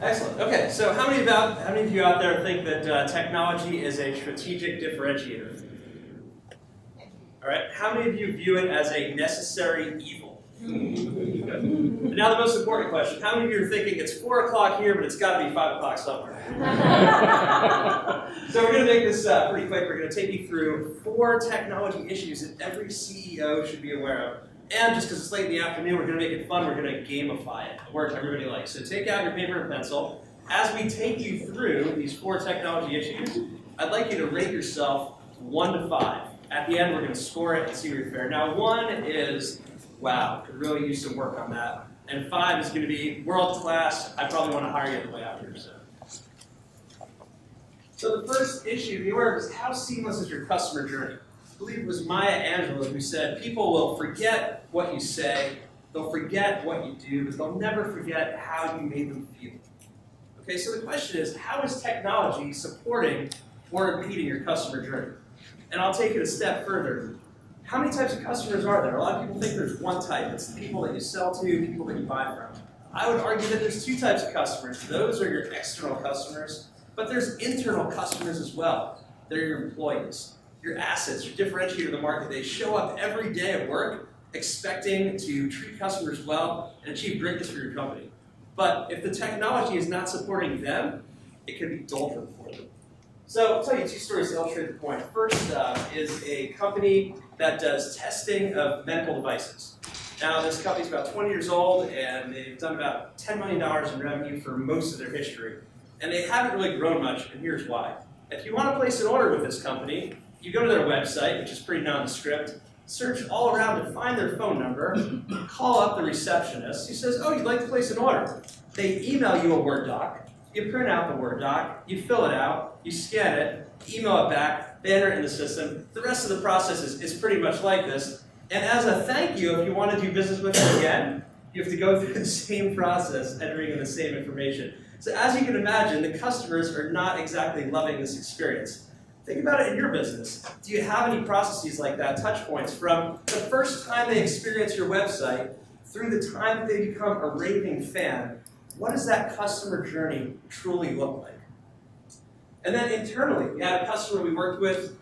Excellent. Okay, so how many of you out there think that technology is a strategic differentiator? All right. How many of you view it as a necessary evil? And now the most important question: how many of you are thinking it's 4 o'clock here, but it's got to be 5 o'clock somewhere? So we're going to make this pretty quick. We're going to take you through 4 technology issues that every CEO should be aware of. And just because it's late in the afternoon, we're going to make it fun. We're going to gamify it, a word everybody likes. So take out your paper and pencil. As we take you through these 4 technology issues, I'd like you to rate yourself 1 to 5. At the end, we're going to score it and see where you're fair. Now, 1 is, wow, could really use some work on that. And 5 is going to be world class. I probably want to hire you at the way out here. So the first issue to be aware of is how seamless is your customer journey? I believe it was Maya Angelou who said, people will forget what you say, they'll forget what you do, but they'll never forget how you made them feel. Okay, so the question is, how is technology supporting or impeding your customer journey? And I'll take it a step further. How many types of customers are there? A lot of people think there's one type. It's the people that you sell to, people that you buy from. I would argue that there's 2 types of customers. Those are your external customers, but there's internal customers as well. They're your employees, your assets, your differentiator in the market. They show up every day at work expecting to treat customers well and achieve greatness for your company. But if the technology is not supporting them, it can be doldrum for them. So I'll tell you 2 stories to illustrate the point. First is a company that does testing of medical devices. Now, this company's about 20 years old, and they've done about $10 million in revenue for most of their history. And they haven't really grown much, and here's why. If you want to place an order with this company, you go to their website, which is pretty nondescript, search all around to find their phone number, call up the receptionist. He says, oh, you'd like to place an order. They email you a Word doc. You print out the Word doc, you fill it out, you scan it, email it back, they enter it in the system. The rest of the process is pretty much like this. And as a thank you, if you want to do business with them again, you have to go through the same process, entering in the same information. So as you can imagine, the customers are not exactly loving this experience. Think about it in your business. Do you have any processes like that, touch points, from the first time they experience your website through the time that they become a raving fan? What does that customer journey truly look like? And then internally, we had a customer we worked with.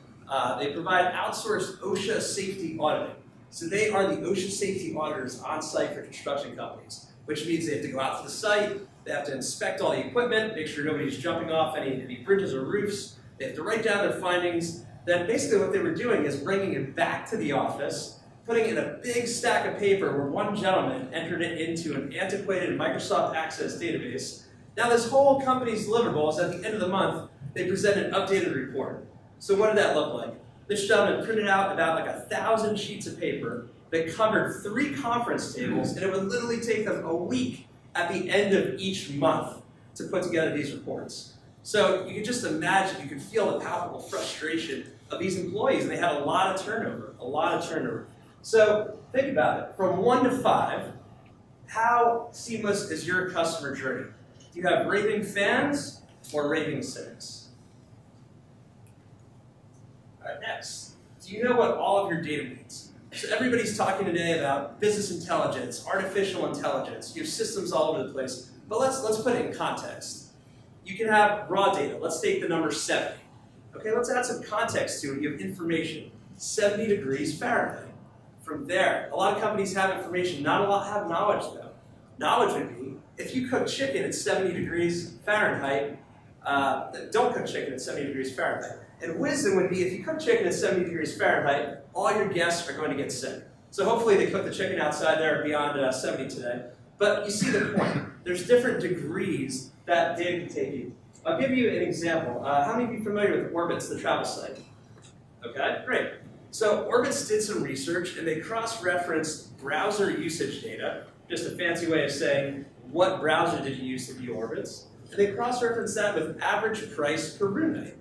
They provide outsourced OSHA safety auditing. So they are the OSHA safety auditors on site for construction companies, which means they have to go out to the site, they have to inspect all the equipment, make sure nobody's jumping off any bridges or roofs. They have to write down their findings. Then basically what they were doing is bringing it back to the office, putting it in a big stack of paper where one gentleman entered it into an antiquated Microsoft Access database. Now this whole company's deliverables, at the end of the month, they present an updated report. So what did that look like? This gentleman printed out about like 1,000 sheets of paper that covered 3 conference tables, and it would literally take them a week at the end of each month to put together these reports. So you can just imagine, you can feel the palpable frustration of these employees, and they had a lot of turnover, So think about it, from 1 to 5, how seamless is your customer journey? Do you have raving fans or raving cynics? All right, next, do you know what all of your data means? So everybody's talking today about business intelligence, artificial intelligence. You have systems all over the place. But let's put it in context. You can have raw data. Let's take the number 70. Okay, let's add some context to it. You have information, 70 degrees Fahrenheit. From there, a lot of companies have information, not a lot have knowledge though. Knowledge would be, if you cook chicken at 70 degrees Fahrenheit, don't cook chicken at 70 degrees Fahrenheit. And wisdom would be, if you cook chicken at 70 degrees Fahrenheit, all your guests are going to get sick. So hopefully they cook the chicken outside there beyond 70 today. But you see the point. There's different degrees that data can take you. I'll give you an example. How many of you are familiar with Orbitz, the travel site? Okay, great. So Orbitz did some research, and they cross-referenced browser usage data, just a fancy way of saying, what browser did you use to view Orbitz? And they cross-referenced that with average price per room night.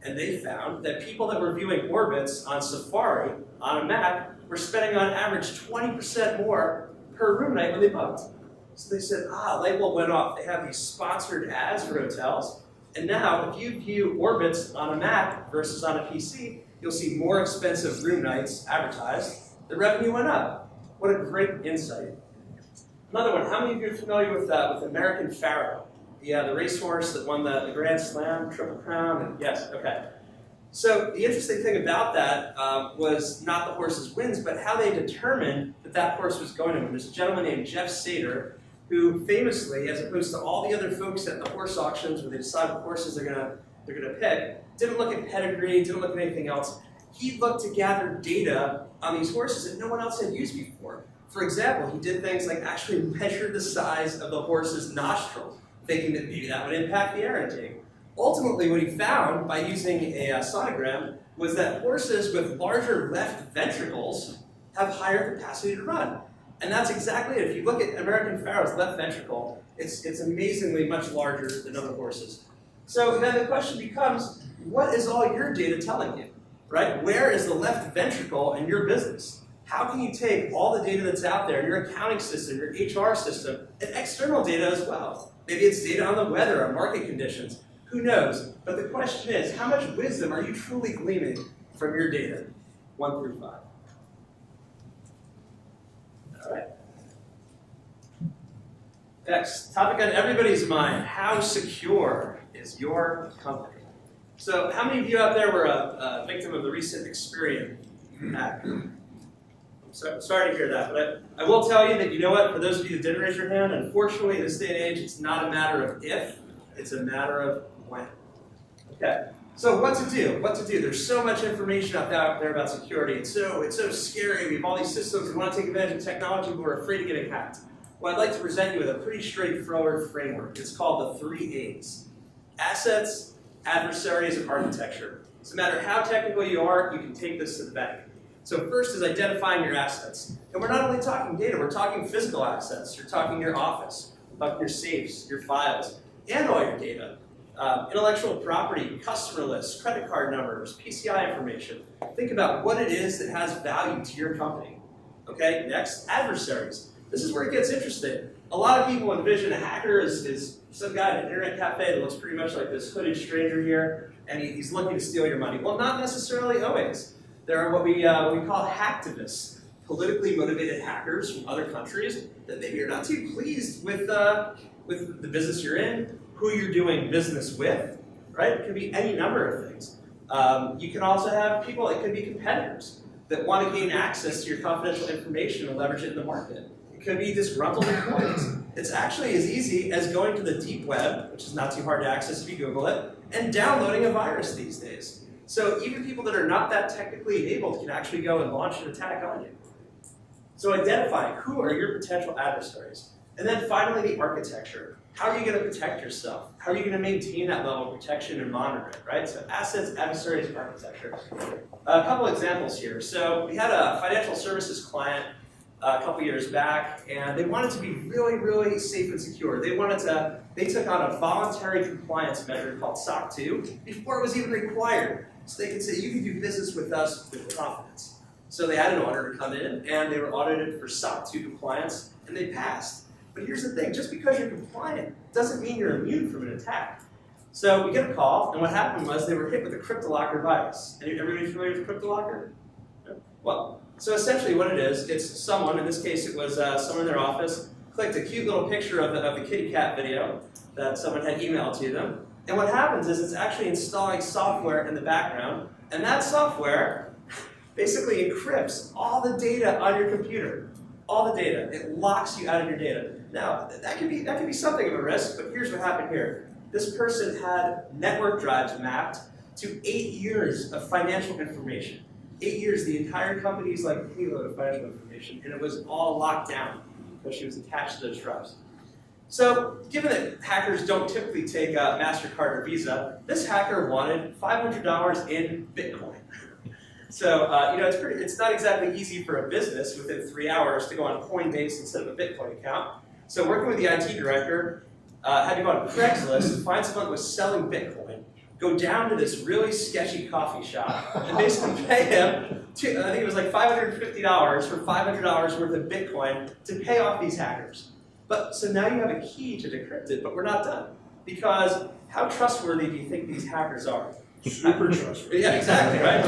And they found that people that were viewing Orbitz on Safari, on a Mac, were spending on average 20% more per room night when they booked. So they said, light bulb went off. They have these sponsored ads for hotels. And now, if you view Orbitz on a Mac versus on a PC, you'll see more expensive room nights advertised. The revenue went up. What a great insight. Another one, how many of you are familiar with American Pharoah? Yeah, the racehorse that won the Grand Slam, Triple Crown, and yes, okay. So the interesting thing about that was not the horse's wins, but how they determined that that horse was going to win. There's a gentleman named Jeff Sater, who famously, as opposed to all the other folks at the horse auctions where they decide what horses they're gonna pick, didn't look at pedigree, didn't look at anything else. He looked to gather data on these horses that no one else had used before. For example, he did things like actually measure the size of the horse's nostril, thinking that maybe that would impact the air intake. Ultimately, what he found by using a sonogram was that horses with larger left ventricles have higher capacity to run. And that's exactly it. If you look at American Pharaoh's left ventricle, it's amazingly much larger than other horses. So then the question becomes, what is all your data telling you, right? Where is the left ventricle in your business? How can you take all the data that's out there, your accounting system, your HR system, and external data as well? Maybe it's data on the weather or market conditions. Who knows? But the question is, how much wisdom are you truly gleaning from your data? 1 through 5. All right. Next, topic on everybody's mind. How secure is your company? So how many of you out there were a victim of the recent Experian hack? I'm sorry to hear that, but I will tell you that, you know what, for those of you that didn't raise your hand, unfortunately in this day and age, it's not a matter of if, it's a matter of when. Okay, so what to do? What to do? There's so much information out there about security. It's so scary. We have all these systems. We want to take advantage of technology, but we're afraid of getting hacked. Well, I'd like to present you with a pretty straightforward framework. It's called the 3 A's. Assets, adversaries, and architecture. So no matter how technical you are, you can take this to the bank. So first is identifying your assets. And we're not only talking data, we're talking physical assets. You're talking your office, you're talking your safes, your files, and all your data. Intellectual property, customer lists, credit card numbers, PCI information. Think about what it is that has value to your company. Okay, next, adversaries. This is where it gets interesting. A lot of people envision a hacker as some guy at an internet cafe that looks pretty much like this hooded stranger here, and he's looking to steal your money. Well, not necessarily always. There are what we call hacktivists, politically motivated hackers from other countries that maybe you're not too pleased with the business you're in, who you're doing business with, right? It could be any number of things. You can also have people, it could be competitors that want to gain access to your confidential information and leverage it in the market. It could be disgruntled employees. It's actually as easy as going to the deep web, which is not too hard to access if you Google it, and downloading a virus these days. So even people that are not that technically enabled can actually go and launch an attack on you. So identify who are your potential adversaries. And then finally, the architecture. How are you going to protect yourself? How are you going to maintain that level of protection and monitor it, right? So assets, adversaries, and architecture. A couple examples here. So we had a financial services client a couple years back, and they wanted to be really, really safe and secure. They took on a voluntary compliance measure called SOC 2 before it was even required. So they could say, you can do business with us with confidence. So they had an auditor come in, and they were audited for SOC 2 compliance, and they passed. But here's the thing, just because you're compliant doesn't mean you're immune from an attack. So we get a call, and what happened was they were hit with a CryptoLocker virus. Everybody familiar with CryptoLocker? No? Well, so essentially what it is, it's someone, in this case it was someone in their office, clicked a cute little picture of the kitty cat video that someone had emailed to them. And what happens is it's actually installing software in the background, and that software basically encrypts all the data on your computer. All the data. It locks you out of your data. Now, that can be something of a risk, but here's what happened here. This person had network drives mapped to 8 years of financial information. 8 years, the entire company's like payload of financial information, and it was all locked down because she was attached to those drives. So, given that hackers don't typically take MasterCard or Visa, this hacker wanted $500 in Bitcoin. So, it's not exactly easy for a business within 3 hours to go on Coinbase instead of a Bitcoin account. So, working with the IT director, had to go on Craigslist, find someone that was selling Bitcoin, go down to this really sketchy coffee shop, and basically pay him, I think it was like $550 for $500 worth of Bitcoin to pay off these hackers. But so now you have a key to decrypt it, but we're not done. Because how trustworthy do you think these hackers are? Super trustworthy. Yeah, exactly, right?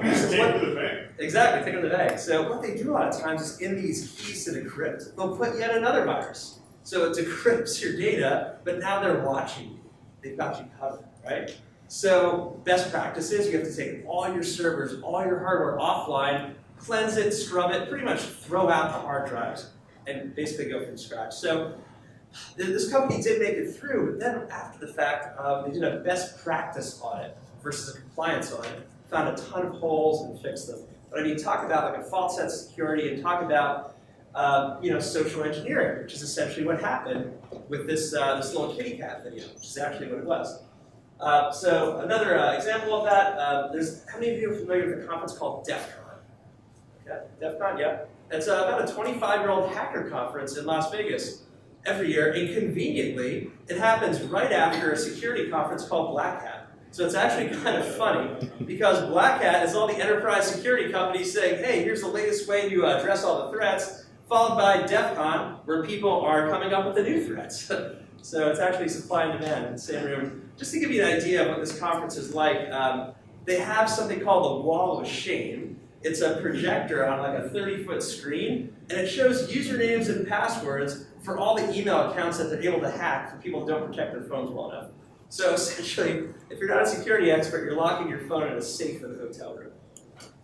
Take to the bank. Exactly, take them to the bank. So what they do a lot of times is in these keys to decrypt, they'll put yet another virus. So it decrypts your data, but now they're watching you. They've got you covered, right? So best practices, you have to take all your servers, all your hardware offline, cleanse it, scrub it, pretty much throw out the hard drives, and basically go from scratch. So this company did make it through, but then after the fact, they did a best practice audit versus a compliance audit, found a ton of holes and fixed them. But I mean, talk about like a fault set security and talk about social engineering, which is essentially what happened with this little kitty cat video, which is actually what it was. So another example of that, how many of you are familiar with a conference called DEF CON? Okay, DEF CON, yeah. It's about a 25-year-old hacker conference in Las Vegas every year, and conveniently, it happens right after a security conference called Black Hat. So it's actually kind of funny, because Black Hat is all the enterprise security companies saying, hey, here's the latest way to address all the threats, followed by DEF CON, where people are coming up with the new threats. So it's actually supply and demand in the same room. Just to give you an idea of what this conference is like, they have something called the Wall of Shame. It's a projector on like a 30-foot screen, and it shows usernames and passwords for all the email accounts that they're able to hack for people who don't protect their phones well enough. So essentially, if you're not a security expert, you're locking your phone in a safe in the hotel room.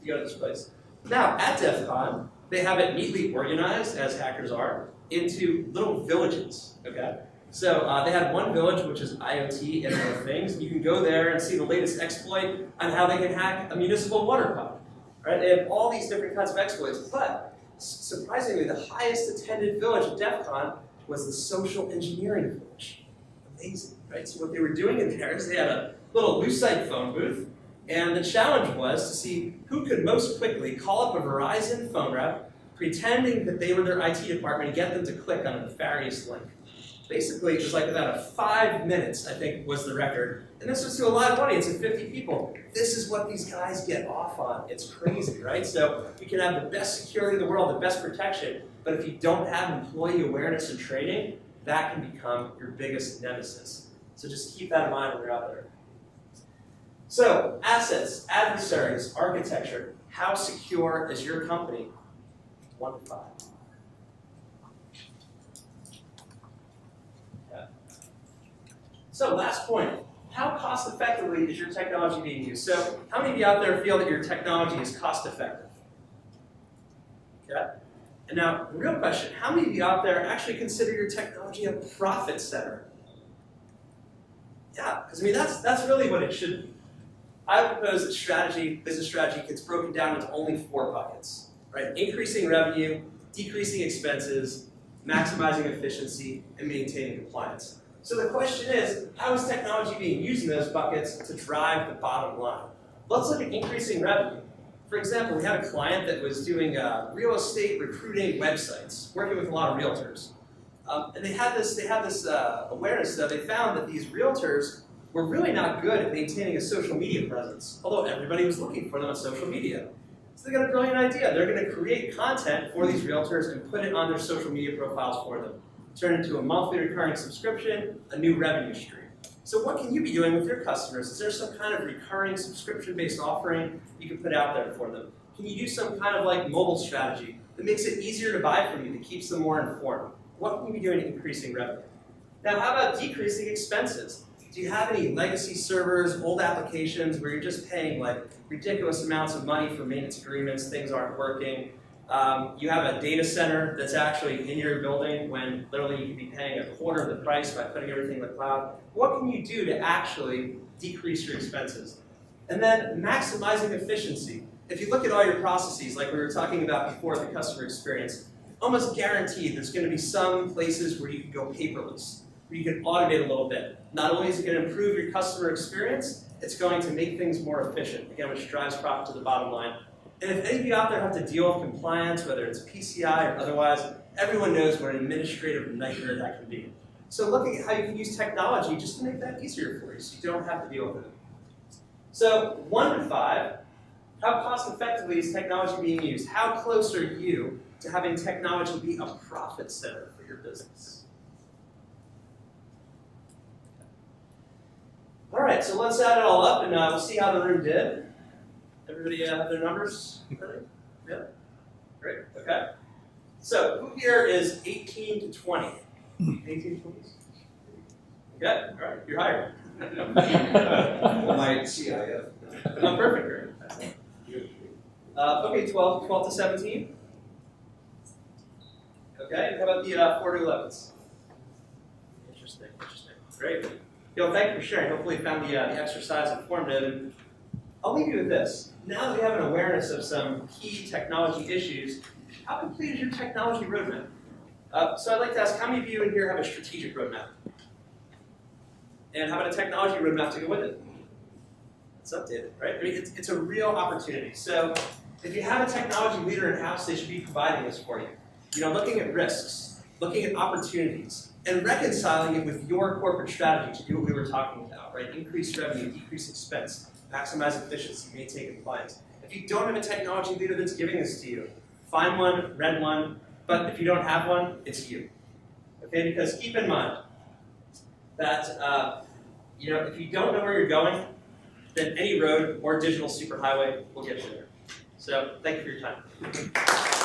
You go to this place. Now, at DEF CON, they have it neatly organized, as hackers are, into little villages, okay? So they had one village, which is IoT, Internet of Things, and you can go there and see the latest exploit on how they can hack a municipal water pump, right? They have all these different kinds of exploits, but surprisingly, the highest attended village at DEF CON was the social engineering village. Amazing, right? So what they were doing in there is they had a little Lucite phone booth, and the challenge was to see who could most quickly call up a Verizon phone rep, pretending that they were their IT department, and get them to click on a nefarious link. Basically, it was like about 5 minutes, I think, was the record. And this was to a live audience of 50 people. This is what these guys get off on. It's crazy, right? So you can have the best security in the world, the best protection, but if you don't have employee awareness and training, that can become your biggest nemesis. So just keep that in mind when you're out there. So, assets, adversaries, architecture. How secure is your company? 1 to 5. Yeah. So, last point. How cost effectively is your technology being used? So, how many of you out there feel that your technology is cost effective? Okay. And now, the real question, how many of you out there actually consider your technology a profit center? Yeah, because I mean, that's really what it should be. I would propose that business strategy gets broken down into only 4 buckets, right? Increasing revenue, decreasing expenses, maximizing efficiency, and maintaining compliance. So the question is, how is technology being used in those buckets to drive the bottom line? Let's look at increasing revenue. For example, we had a client that was doing real estate recruiting websites, working with a lot of realtors. And they had this awareness that they found that these realtors were really not good at maintaining a social media presence, although everybody was looking for them on social media. So they got a brilliant idea. They're going to create content for these realtors and put it on their social media profiles for them. Turn it into a monthly recurring subscription, a new revenue stream. So what can you be doing with your customers? Is there some kind of recurring subscription-based offering you can put out there for them? Can you do some kind of like mobile strategy that makes it easier to buy from you, that keeps them more informed? What can you be doing to increasing revenue? Now, how about decreasing expenses? Do you have any legacy servers, old applications where you're just paying like ridiculous amounts of money for maintenance agreements, things aren't working? You have a data center that's actually in your building when literally you could be paying a quarter of the price by putting everything in the cloud. What can you do to actually decrease your expenses? And then maximizing efficiency. If you look at all your processes, like we were talking about before, the customer experience, almost guaranteed there's going to be some places where you can go paperless, where you can automate a little bit. Not only is it going to improve your customer experience, it's going to make things more efficient, again, which drives profit to the bottom line. And if any of you out there have to deal with compliance, whether it's PCI or otherwise, everyone knows what an administrative nightmare that can be. So looking at how you can use technology just to make that easier for you so you don't have to deal with it. So 1 to 5, how cost effectively is technology being used? How close are you to having technology be a profit center for your business? All right, so let's add it all up and we'll see how the room did. Everybody have their numbers ready? Yeah? Great, okay. So who here is 18 to 20? 18 employees? Good. All right. You're hired. My CIF. Oh, perfect. Great. Okay, 12 to 17. Okay, and how about the 4 to 11s? Interesting. Great. Thank you for sharing. Hopefully you found the exercise informative. And I'll leave you with this. Now that we have an awareness of some key technology issues, how complete is your technology roadmap? So I'd like to ask, how many of you in here have a strategic roadmap? And how about a technology roadmap to go with it? It's updated, right? I mean, it's a real opportunity. So if you have a technology leader in-house, they should be providing this for you. Looking at risks, looking at opportunities, and reconciling it with your corporate strategy to do what we were talking about, right? Increase revenue, decrease expense, maximize efficiency, maintain compliance. If you don't have a technology leader that's giving this to you, find one, rent one, but if you don't have one, it's you. Okay, because keep in mind that if you don't know where you're going, then any road or digital superhighway will get you there. So thank you for your time.